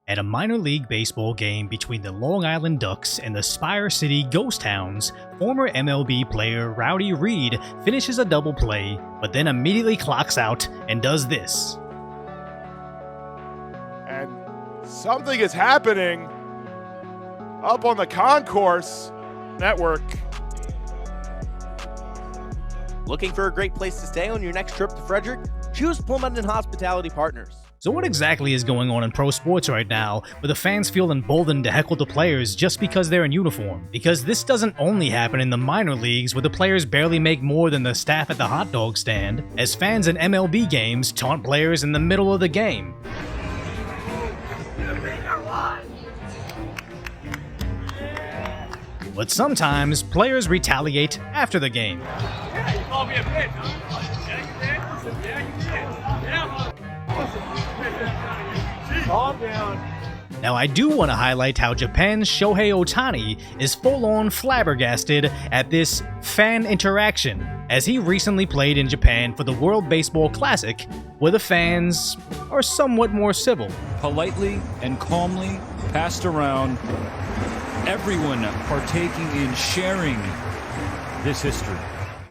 At a minor league baseball game between the Long Island Ducks and the Spire City Ghost Hounds, former MLB player Rowdy Reed finishes a double play, but then immediately clocks out and does this. And something is happening up on the concourse network. Looking for a great place to stay on your next trip to Frederick? Choose Plymouth Hospitality Partners. So what exactly is going on in pro sports right now, where the fans feel emboldened to heckle the players just because they're in uniform? Because this doesn't only happen in the minor leagues, where the players barely make more than the staff at the hot dog stand, as fans in MLB games taunt players in the middle of the game. But sometimes, players retaliate after the game. Calm down. Now, I do want to highlight how Japan's Shohei Ohtani is full-on flabbergasted at this fan interaction, as he recently played in Japan for the World Baseball Classic, where the fans are somewhat more civil. Politely and calmly passed around, everyone partaking in sharing this history.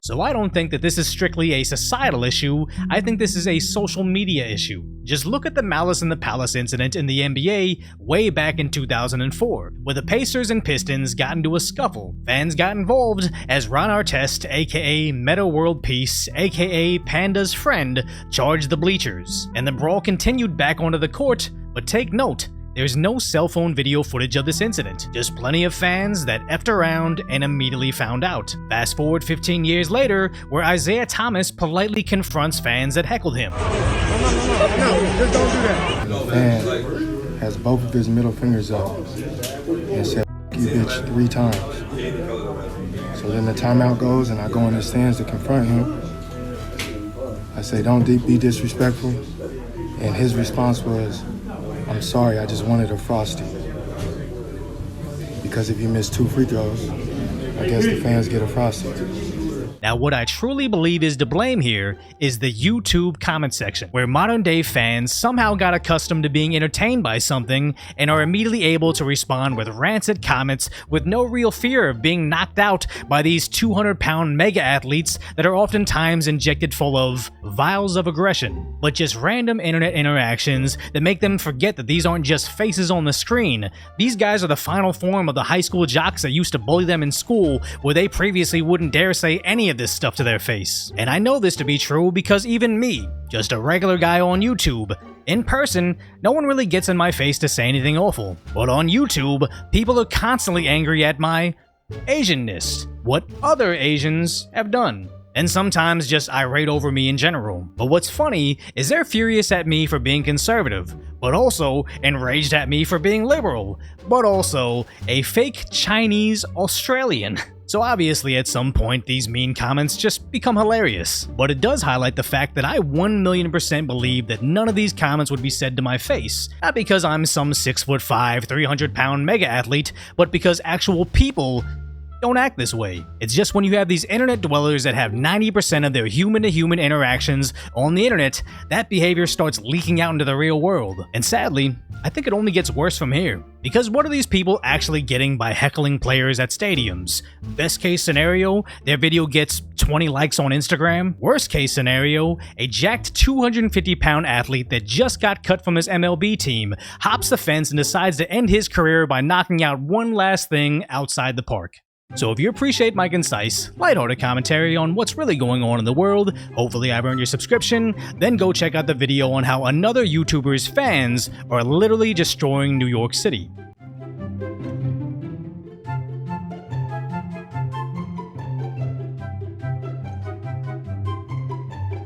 So I don't think that this is strictly a societal issue, I think this is a social media issue. Just look at the Malice in the Palace incident in the NBA way back in 2004, where the Pacers and Pistons got into a scuffle. Fans got involved as Ron Artest, aka Meta World Peace, aka Panda's friend, charged the bleachers. And the brawl continued back onto the court, but take note, there's no cell phone video footage of this incident, just plenty of fans that effed around and immediately found out. Fast forward 15 years later, where Isaiah Thomas politely confronts fans that heckled him. No, just don't do that. The fan has both of his middle fingers up and said, "F you bitch," 3 times. So then the timeout goes and I go in the stands to confront him. I say, "Don't be disrespectful." And his response was, "I'm sorry, I just wanted a Frosty." Because if you miss 2 free throws, I guess the fans get a Frosty. Now, what I truly believe is to blame here is the YouTube comment section, where modern day fans somehow got accustomed to being entertained by something and are immediately able to respond with rancid comments with no real fear of being knocked out by these 200-pound mega athletes that are oftentimes injected full of vials of aggression, but just random internet interactions that make them forget that these aren't just faces on the screen. These guys are the final form of the high school jocks that used to bully them in school, where they previously wouldn't dare say any of this stuff to their face. And I know this to be true because even me, just a regular guy on YouTube, in person, no one really gets in my face to say anything awful. But on YouTube, people are constantly angry at my Asianness, what other Asians have done, and sometimes just irate over me in general. But what's funny is they're furious at me for being conservative, but also enraged at me for being liberal, but also a fake Chinese Australian. So obviously at some point these mean comments just become hilarious. But it does highlight the fact that I 1,000,000% believe that none of these comments would be said to my face. Not because I'm some 6'5", 300-pound mega athlete, but because actual people don't act this way. It's just when you have these internet dwellers that have 90% of their human-to-human interactions on the internet, that behavior starts leaking out into the real world. And sadly, I think it only gets worse from here. Because what are these people actually getting by heckling players at stadiums? Best case scenario, their video gets 20 likes on Instagram. Worst case scenario, a jacked 250-pound athlete that just got cut from his MLB team hops the fence and decides to end his career by knocking out one last thing outside the park. So if you appreciate my concise, lighthearted commentary on what's really going on in the world, hopefully I've earned your subscription, then go check out the video on how another YouTuber's fans are literally destroying New York City.